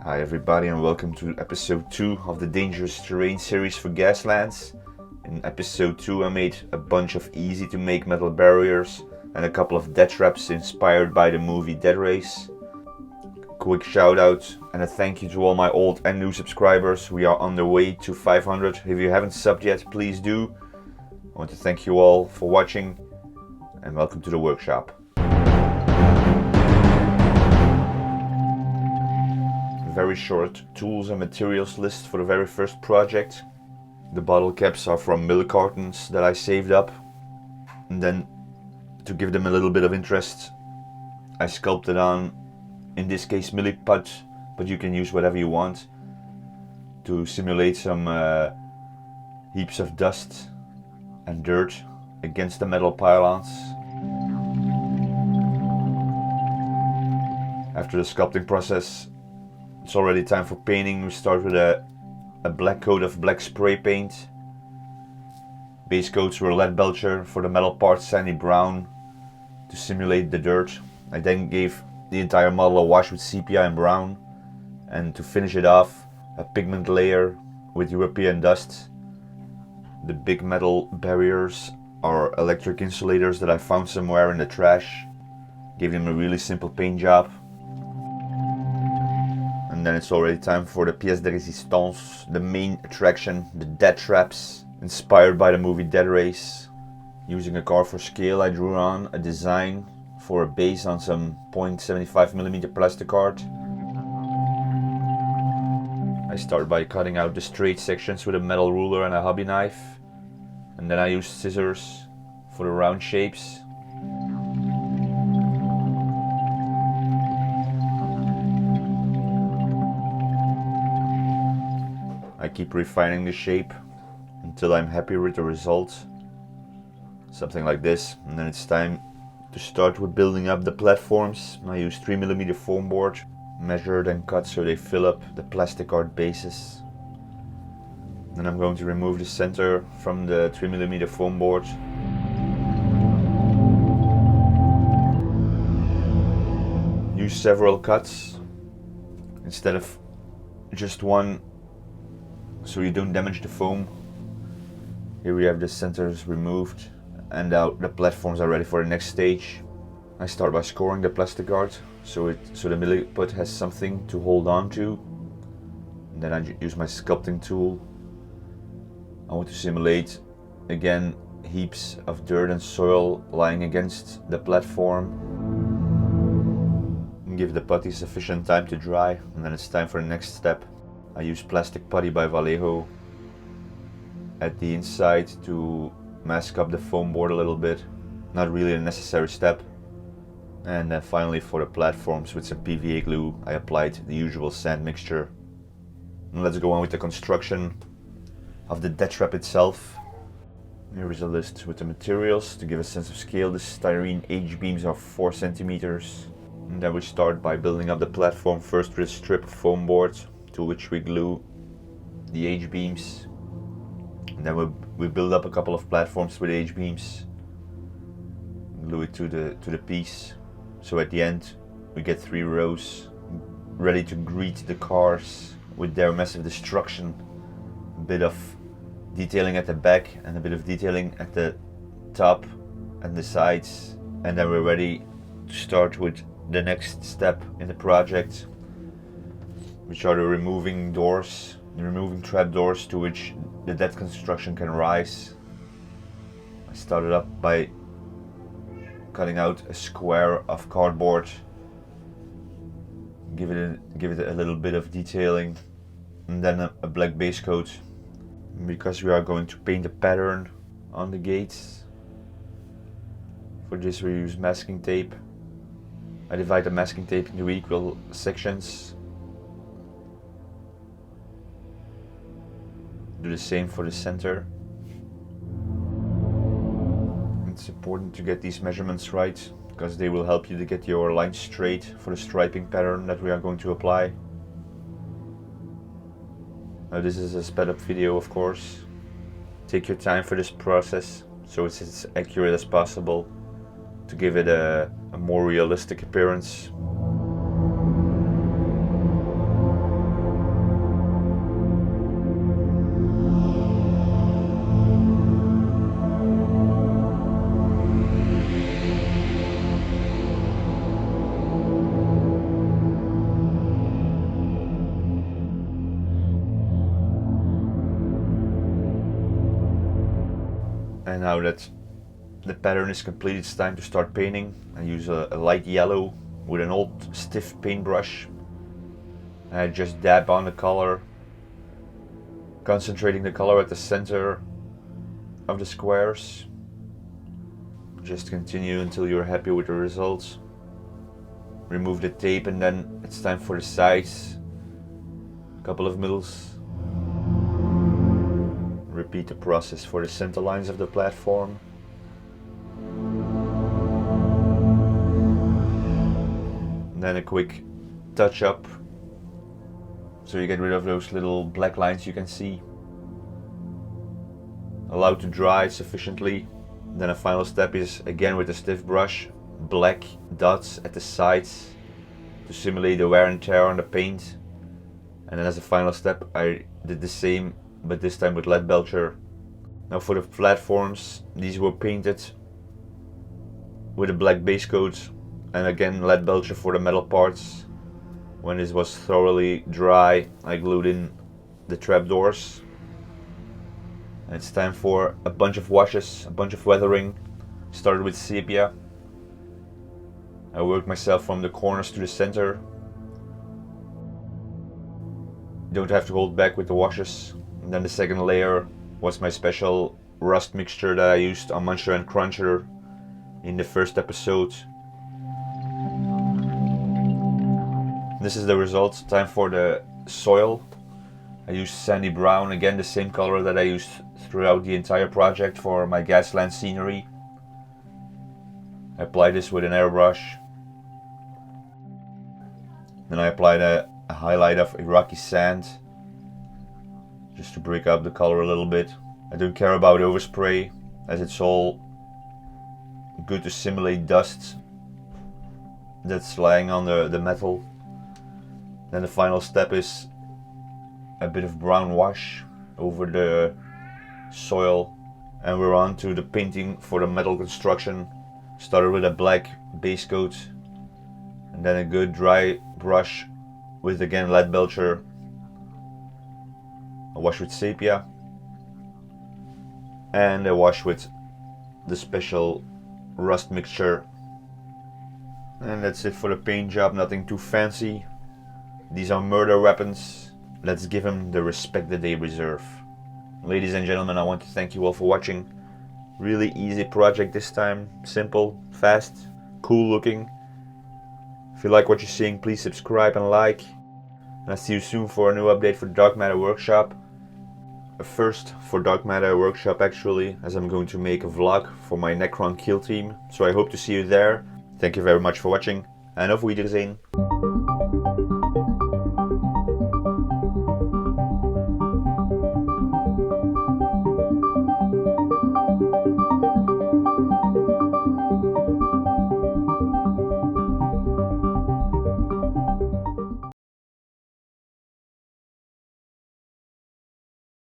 Hi everybody and welcome to episode 2 of the Dangerous Terrain series for Gaslands. In episode 2 I made a bunch of easy to make metal barriers and a couple of death traps inspired by the movie Deathrace. Quick shout out and a thank you to all my old and new subscribers. We are on the way to 500. If you haven't subbed yet, please do. I want to thank you all for watching and welcome to the workshop. Very short tools and materials list for the very first project. The bottle caps are from milk cartons that I saved up, and then to give them a little bit of interest I sculpted on, in this case milliput, but you can use whatever you want, to simulate some heaps of dust and dirt against the metal pylons. After the sculpting process, it's already time for painting. We start with a black coat of black spray paint. Base coats were lead belcher, for the metal parts sandy brown to simulate the dirt. I then gave the entire model a wash with sepia and brown, and to finish it off, a pigment layer with European dust. The big metal barriers are electric insulators that I found somewhere in the trash. Gave them a really simple paint job. And then it's already time for the pièce de résistance, the main attraction, the death traps, inspired by the movie Deathrace. Using a car for scale, I drew on a design for a base on some 0.75mm plastic art. I start by cutting out the straight sections with a metal ruler and a hobby knife, and then I used scissors for the round shapes. I keep refining the shape until I'm happy with the result. Something like this. And then it's time to start with building up the platforms. I use 3mm foam board, measured and cut so they fill up the plastic art bases. Then I'm going to remove the center from the 3mm foam board. Use several cuts instead of just one, so you don't damage the foam. Here we have the centers removed, and now the platforms are ready for the next stage. I start by scoring the plastic art so the milliput has something to hold on to. And then I use my sculpting tool. I want to simulate again heaps of dirt and soil lying against the platform. And give the putty sufficient time to dry, and then it's time for the next step. I use plastic putty by Vallejo at the inside to mask up the foam board a little bit. Not really a necessary step. And then finally, for the platforms, with some PVA glue, I applied the usual sand mixture. And let's go on with the construction of the death trap itself. Here is a list with the materials to give a sense of scale. The styrene H-beams are 4 centimeters. And then we start by building up the platform first with a strip of foam board, to which we glue the H-beams, and then we build up a couple of platforms with H-beams, glue it to the piece, so at the end we get 3 rows ready to greet the cars with their massive destruction. A bit of detailing at the back and a bit of detailing at the top and the sides, and then we're ready to start with the next step in the project, which are the removing doors, the removing trap doors to which the death construction can rise. I started up by cutting out a square of cardboard, give it a little bit of detailing, and then a black base coat. And because we are going to paint a pattern on the gates, for this we use masking tape. I divide the masking tape into equal sections. Do the same for the center. It's important to get these measurements right, because they will help you to get your lines straight for the striping pattern that we are going to apply. Now this is a sped up video, of course. Take your time for this process so it's as accurate as possible to give it a more realistic appearance. And now that the pattern is complete, it's time to start painting. I use a light yellow with an old stiff paintbrush. And I just dab on the color, concentrating the color at the center of the squares. Just continue until you're happy with the results. Remove the tape and then it's time for the sides. A couple of mils. Repeat the process for the center lines of the platform. And then a quick touch up so you get rid of those little black lines you can see. Allow to dry sufficiently. Then a final step is again with a stiff brush, black dots at the sides to simulate the wear and tear on the paint. And then as a final step I did the same, but this time with lead belcher. Now for the platforms, these were painted with a black base coat and again lead belcher for the metal parts. When this was thoroughly dry, I glued in the trapdoors. And it's time for a bunch of washes, a bunch of weathering. Started with sepia. I worked myself from the corners to the center. Don't have to hold back with the washes. And then the second layer was my special rust mixture that I used on Muncher and Cruncher in the first episode. This is the result. Time for the soil. I used sandy brown, again the same color that I used throughout the entire project for my Gaslands scenery. I applied this with an airbrush. Then I applied a highlight of Iraqi sand just to break up the color a little bit. I don't care about overspray as it's all good to simulate dust that's lying on the metal. Then the final step is a bit of brown wash over the soil, and we're on to the painting for the metal construction. Started with a black base coat and then a good dry brush with again lead belcher, a wash with sepia and a wash with the special rust mixture. And that's it for the paint job, nothing too fancy. These are murder weapons. Let's give them the respect that they deserve. Ladies and gentlemen, I want to thank you all for watching. Really easy project this time. Simple, fast, cool looking. If you like what you're seeing, please subscribe and like. And I'll see you soon for a new update for Dark Matter Workshop. A first for Dark Matter Workshop actually, as I'm going to make a vlog for my Necron kill team. So I hope to see you there. Thank you very much for watching and auf Wiedersehen.